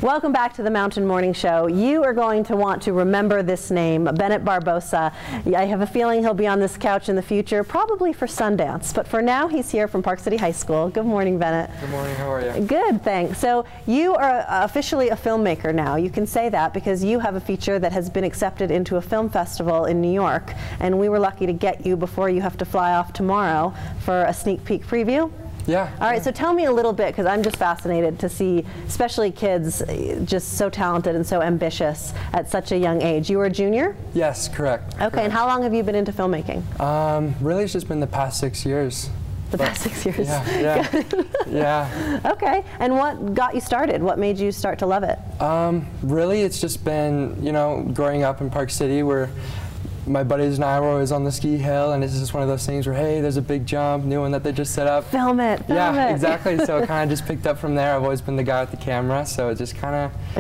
Welcome back to the Mountain Morning Show. You are going to want to remember this name, Bennett Barbosa. I have a feeling he'll be on this couch in the future, probably for Sundance. But for now, he's here from Park City High School. Good morning, Bennett. Good morning. How are you? Good, thanks. So you are officially a filmmaker now. You can say that because you have a feature that has been accepted into a film festival in New York. And we were lucky to get you before you have to fly off tomorrow for a sneak peek preview. Yeah. All right, so tell me a little bit, because I'm just fascinated to see, especially kids just so talented and so ambitious at such a young age. You were a junior? Yes, correct. Okay, correct. And how long have you been into filmmaking? Really, it's just been the past 6 years. Past 6 years? Yeah, yeah. Okay, and what got you started? What made you start to love it? Really, it's just been, you know, growing up in Park City where my buddies and I were always on the ski hill, and it's just one of those things where, hey, there's a big jump, new one that they just set up. Film it, film it. Exactly. So it kind of just picked up from there. I've always been the guy with the camera, so it just kind of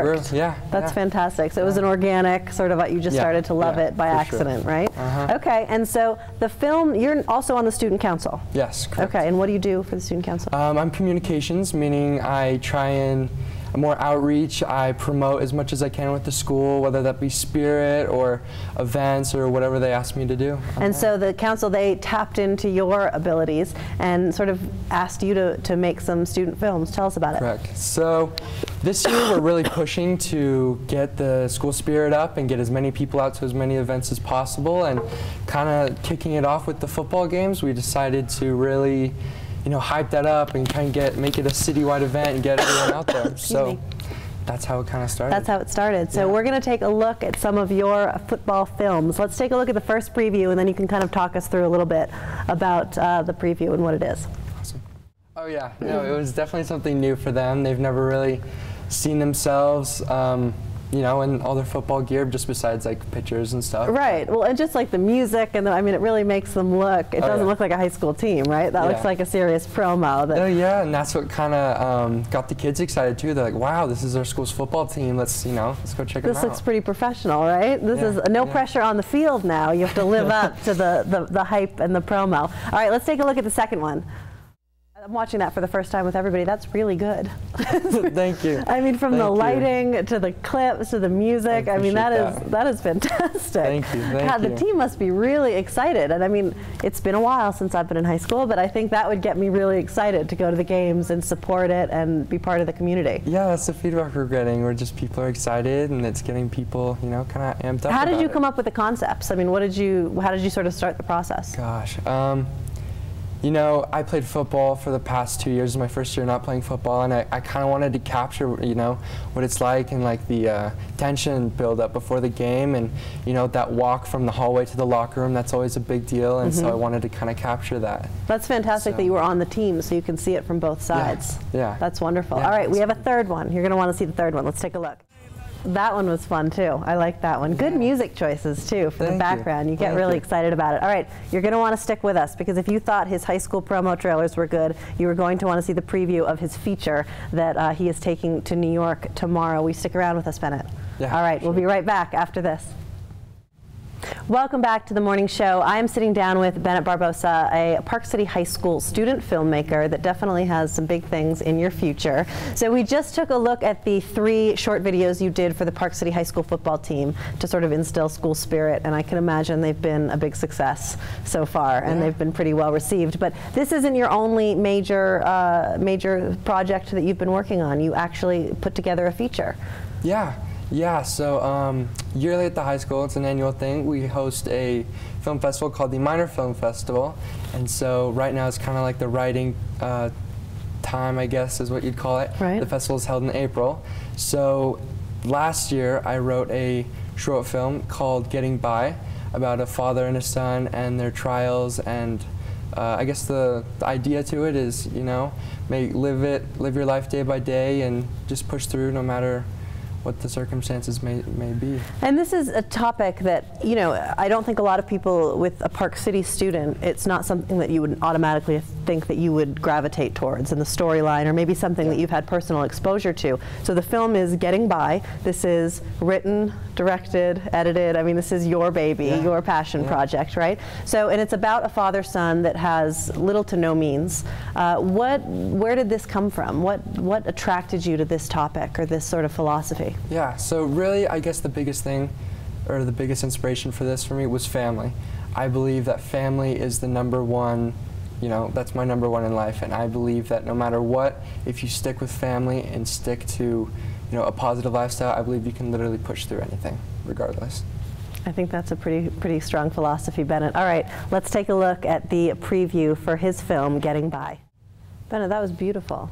worked. Grew. Yeah. That's fantastic. So it was an organic sort of, you just started to love it by accident, sure. right? Okay, and so the film, you're also on the student council. Yes, correct. Okay, and what do you do for the student council? I'm communications, meaning I try and more outreach. I promote as much as I can with the school, whether that be spirit or events or whatever they ask me to do. And so the council, they tapped into your abilities and sort of asked you to make some student films. Tell us about it. Correct. So this year we're really pushing to get the school spirit up and get as many people out to as many events as possible, and kind of kicking it off with the football games. We decided to really, you know, hype that up and kind of make it a citywide event and get everyone out there. So that's how it kind of started. That's how it started. So we're going to take a look at some of your football films. Let's take a look at the first preview, and then you can kind of talk us through a little bit about the preview and what it is. Awesome. Oh yeah, no, it was definitely something new for them. They've never really seen themselves you know, in all their football gear, just besides like pictures and stuff. Right. Well, and just like the music, and I mean, it really makes them look. It doesn't look like a high school team, right? That looks like a serious promo. Oh yeah, and that's what kind of got the kids excited too. They're like, "Wow, this is our school's football team. Let's, you know, let's go check them out." This looks pretty professional, right? This is no pressure on the field now. You have to live up to the hype and the promo. All right, let's take a look at the second one. I'm watching that for the first time with everybody. That's really good. Thank you. I mean, from the lighting to the clips to the music. I mean, that is fantastic. Thank you. God, the team must be really excited. And I mean, it's been a while since I've been in high school, but I think that would get me really excited to go to the games and support it and be part of the community. Yeah, that's the feedback we're getting. We're just, people are excited, and it's getting people, you know, kind of amped up. How did you come up with the concepts? I mean, how did you sort of start the process? Gosh. You know, I played football for the past 2 years. It was my first year not playing football, and I kind of wanted to capture, you know, what it's like and like the tension build up before the game, and you know, that walk from the hallway to the locker room, that's always a big deal, and so I wanted to kind of capture that. That's fantastic that you were on the team so you can see it from both sides. Yeah. That's wonderful. All right, we have a third one. You're going to want to see the third one. Let's take a look. That one was fun too. I like that one. Good music choices too for the background. You get really excited about it. All right, you're going to want to stick with us, because if you thought his high school promo trailers were good, you were going to want to see the preview of his feature that he is taking to New York tomorrow. Will you stick around with us, Bennett? Yeah. All right, we'll be right back after this. Welcome back to the morning show. I am sitting down with Bennett Barbosa, a Park City High School student filmmaker that definitely has some big things in your future. So we just took a look at the 3 short videos you did for the Park City High School football team to sort of instill school spirit, and I can imagine they've been a big success so far, and they've been pretty well received. But this isn't your only major project that you've been working on. You actually put together a feature. Yeah, so yearly at the high school, it's an annual thing. We host a film festival called the Minor Film Festival, and so right now it's kind of like the writing time, I guess is what you'd call it. Right. The festival is held in April. So last year I wrote a short film called Getting By, about a father and a son and their trials, and I guess the idea to it is, you know, live your life day by day and just push through no matter what the circumstances may be. And this is a topic that, you know, I don't think a lot of people with a Park City student, it's not something that you would automatically think that you would gravitate towards in the storyline, or maybe something that you've had personal exposure to. So the film is Getting By. This is written, directed, edited. I mean, this is your baby, your passion project, right? So, and it's about a father-son that has little to no means. Where did this come from? What attracted you to this topic or this sort of philosophy? Yeah, so really, I guess the biggest thing, or the biggest inspiration for this for me was family. I believe that family is the number one, you know, that's my number one in life, and I believe that no matter what, if you stick with family and stick to, you know, a positive lifestyle, I believe you can literally push through anything, regardless. I think that's a pretty strong philosophy, Bennett. All right, let's take a look at the preview for his film, Getting By. Bennett, that was beautiful.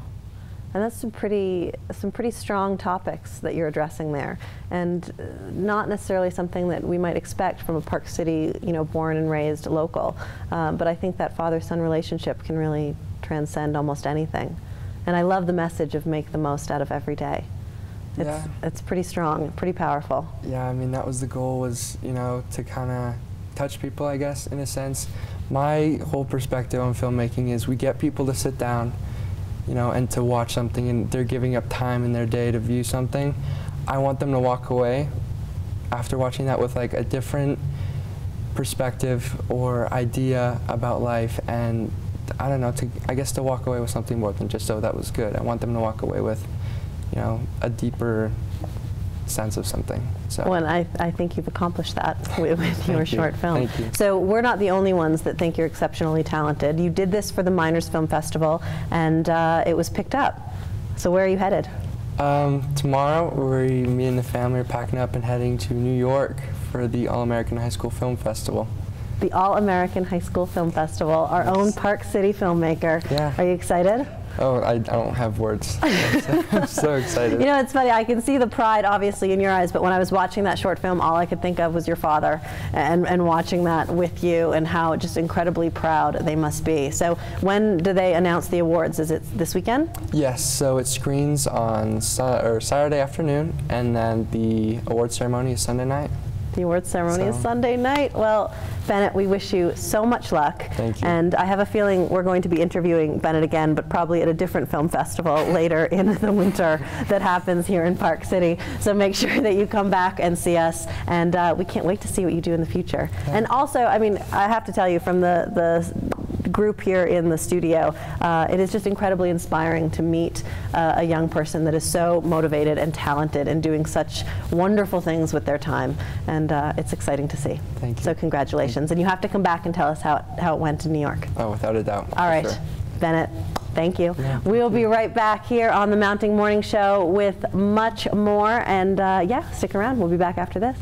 And that's some pretty strong topics that you're addressing there, and not necessarily something that we might expect from a Park City, you know, born and raised local. But I think that father-son relationship can really transcend almost anything. And I love the message of make the most out of every day. It's pretty strong, pretty powerful. Yeah, I mean, that was the goal, was, you know, to kind of touch people, I guess, in a sense. My whole perspective on filmmaking is we get people to sit down, you know, and to watch something, and they're giving up time in their day to view something. I want them to walk away after watching that with like a different perspective or idea about life, and I don't know, I guess to walk away with something more than just, oh, that was good. I want them to walk away with, you know, a deeper sense of something. So. Well, and I think you've accomplished that with your short film. Thank you. So we're not the only ones that think you're exceptionally talented. You did this for the Miners Film Festival, and it was picked up. So where are you headed? Tomorrow, me and the family are packing up and heading to New York for the All-American High School Film Festival. The All-American High School Film Festival, our own Park City filmmaker. Yeah. Are you excited? Oh, I don't have words. I'm so excited. You know, it's funny, I can see the pride obviously in your eyes, but when I was watching that short film, all I could think of was your father, and watching that with you, and how just incredibly proud they must be. So when do they announce the awards? Is it this weekend? Yes, so it screens on Saturday afternoon, and then the awards ceremony is Sunday night. The awards ceremony is Sunday night. Well, Bennett, we wish you so much luck. Thank you. And I have a feeling we're going to be interviewing Bennett again, but probably at a different film festival later in the winter that happens here in Park City. So make sure that you come back and see us, and we can't wait to see what you do in the future. Yeah. And also, I mean, I have to tell you, from the group here in the studio, it is just incredibly inspiring to meet a young person that is so motivated and talented and doing such wonderful things with their time, and it's exciting to see. Thank you. So congratulations, and you have to come back and tell us how it went in New York. Oh, without a doubt. All right, sure. Bennett, thank you. Yeah, we'll be right back here on the Mounting Morning Show with much more, and yeah, stick around. We'll be back after this.